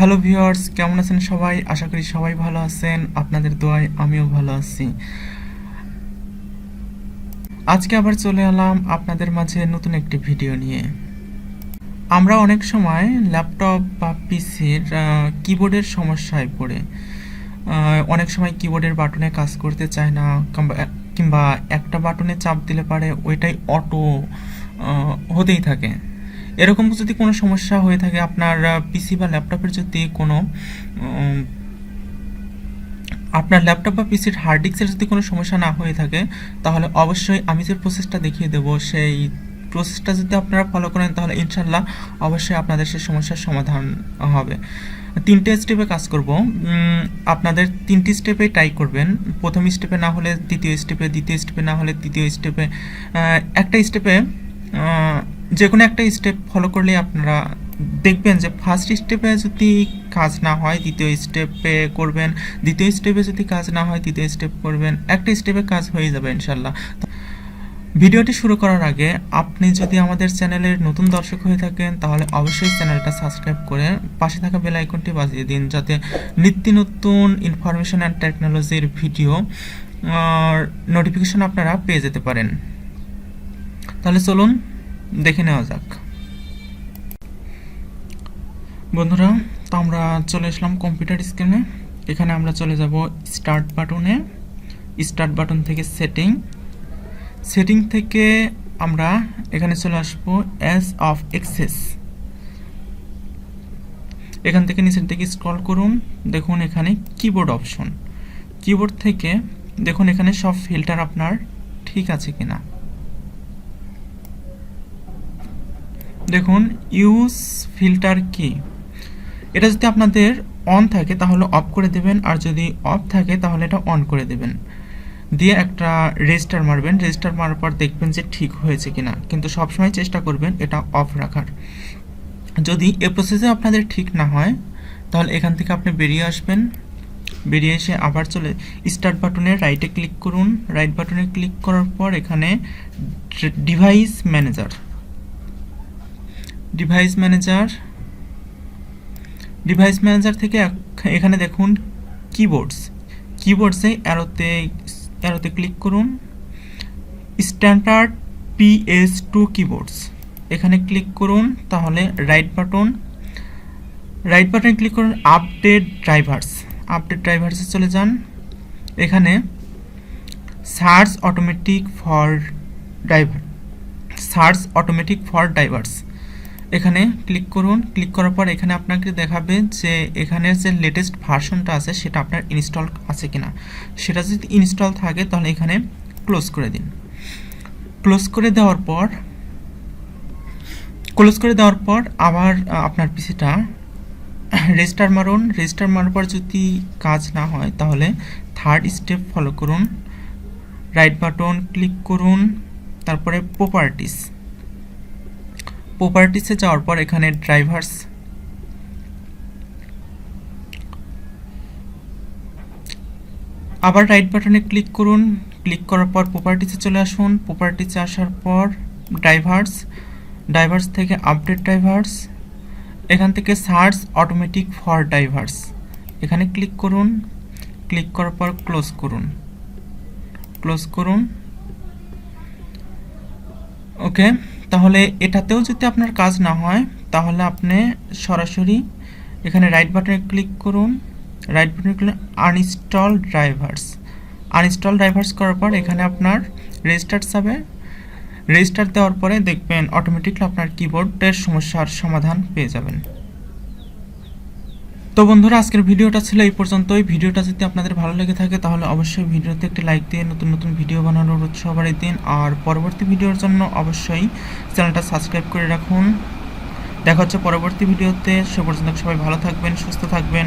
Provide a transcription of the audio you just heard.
Hello viewers, কেমন আছেন সবাই? আশা করি সবাই ভালো আছেন। আপনাদের দোয়ায় আমিও ভালো আছি। আজকে আবার চলে এলাম আপনাদের মাঝে নতুন একটি ভিডিও নিয়ে। আমরা অনেক সময় ল্যাপটপ বা পিসির কিবোর্ডের সমস্যায় পড়ে অনেক সময় কিবোর্ডের বাটনে কাজ করতে চায় না, কিংবা একটা বাটনে চাপ দিলে পারে ওইটাই অটো হতেই থাকে। এরকম যদি কোনো সমস্যা হয়ে থাকে আপনার পিসি বা ল্যাপটপের, যদি কোনো আপনার ল্যাপটপ বা পিসির হার্ড ডিস্কের যদি কোনো সমস্যা না হয়ে থাকে, তাহলে অবশ্যই আমি যে প্রসেসটা দেখিয়ে দেবো সেই প্রসেসটা যদি আপনারা ফলো করেন, তাহলে ইনশাল্লাহ অবশ্যই আপনাদের সেই সমস্যার সমাধান হবে। 3টে স্টেপে কাজ করব। আপনাদের 3টি স্টেপে ট্রাই করবেন। প্রথম স্টেপে না হলে দ্বিতীয় স্টেপে, দ্বিতীয় স্টেপে না হলে তৃতীয় স্টেপে, একটা স্টেপে যে কোনো একটা স্টেপ ফলো করলেই আপনারা দেখবেন যে ফার্স্ট স্টেপে যদি কাজ না হয় দ্বিতীয় স্টেপে করবেন, দ্বিতীয় স্টেপে যদি কাজ না হয় তৃতীয় স্টেপ করবেন, একটা স্টেপে কাজ হয়ে যাবে ইনশাল্লাহ। ভিডিওটি শুরু করার আগে আপনি যদি আমাদের চ্যানেলের নতুন দর্শক হয়ে থাকেন, তাহলে অবশ্যই চ্যানেলটা সাবস্ক্রাইব করে পাশে থাকা বেল আইকনটি বাজিয়ে দিন, যাতে নিত্য নতুন ইনফরমেশন অ্যান্ড টেকনোলজির ভিডিও নোটিফিকেশন আপনারা পেয়ে যেতে পারেন। তাহলে চলুন দেখে নেওয়া যাক। বন্ধুরা, তো আমরা চলে আসলাম কম্পিউটার স্ক্রিনে। এখানে আমরা চলে যাব স্টার্ট বাটনে। স্টার্ট বাটন থেকে সেটিং থেকে আমরা এখানে চলে আসব এজ অফ অ্যাক্সেস। এখান থেকে নিচের দিকে স্ক্রল করুন, দেখুন এখানে কিবোর্ড অপশন। কিবোর্ড থেকে দেখুন এখানে সব ফিল্টার আপনার ঠিক আছে কিনা। দেখুন ইউজ ফিল্টার কি, এটা যদি আপনাদের অন থাকে তাহলে অফ করে দেবেন, আর যদি অফ থাকে তাহলে এটা অন করে দেবেন। দিয়ে একটা রেজিস্টার মারবেন। রেজিস্টার মারার পর দেখবেন যে ঠিক হয়েছে কিনা, কিন্তু সবসময় চেষ্টা করবেন এটা অফ রাখার। যদি এ প্রসেসে আপনাদের ঠিক না হয়, তাহলে এখান থেকে আপনি বেরিয়ে আসবেন। বেরিয়ে এসে আবার চলে স্টার্ট বাটনে রাইটে ক্লিক করুন। রাইট বাটনে ক্লিক করার পর এখানে ডিভাইস ম্যানেজার থেকে এখানে দেখুন কিবোর্ডসে অ্যারোতে ক্লিক করুন। স্ট্যান্ডার্ড PS2 কিবোর্ডস এখানে ক্লিক করুন। তাহলে রাইট বাটনে ক্লিক করুন। আপডেট ড্রাইভার্সে চলে যান। এখানে সার্চ অটোমেটিক ফর ড্রাইভার্স এখানে ক্লিক করুন। ক্লিক করার পর এখানে আপনাকে দেখাবে যে এখানে যে লেটেস্ট ভার্সনটা আছে সেটা আপনার ইনস্টল আছে কিনা। সেটা যদি ইনস্টল থাকে তাহলে এখানে ক্লোজ করে দিন। ক্লোজ করে দেওয়ার পর আবার আপনার পিসিটা রেজিস্টার মারুন। রেজিস্টার মারার পর যদি কাজ না হয়, তাহলে থার্ড স্টেপ ফলো করুন। রাইট বাটন ক্লিক করুন, তারপরে প্রপার্টিসে যাওয়ার পর এখানে ড্রাইভার্স, আবার রাইট বাটনে ক্লিক করুন। ক্লিক করার পর প্রপার্টিসে চলে আসুন। প্রপার্টিসে আসার পর ড্রাইভার্স থেকে আপডেট ড্রাইভার্স, এখান থেকে সার্চ অটোমেটিক ফর ড্রাইভার্স এখানে ক্লিক করুন। ক্লিক করার পর ক্লোজ করুন। ওকে, তাহলে এটাতেও যদি আপনার কাজ না হয়, তাহলে আপনি সরাসরি এখানে রাইট বাটনে ক্লিক করুন। আনইনস্টল ড্রাইভার্স করার পর এখানে আপনার রেজিস্টার দেওয়ার পরে দেখবেন অটোমেটিকলি আপনার কিবোর্ডের সমস্যার সমাধান পেয়ে যাবেন। তো বন্ধুরা, আজকের ভিডিওটা ছিল এই পর্যন্তই। ভিডিওটা যদি আপনাদের ভালো লেগে থাকে, তাহলে অবশ্যই ভিডিওতে একটি লাইক দিয়ে নতুন ভিডিও বানানোর উৎসাহ বাড়িয়ে দিন। আর পরবর্তী ভিডিওর জন্য অবশ্যই চ্যানেলটা সাবস্ক্রাইব করে রাখুন। দেখা হচ্ছে পরবর্তী ভিডিওতে। সে পর্যন্ত সবাই ভালো থাকবেন, সুস্থ থাকবেন।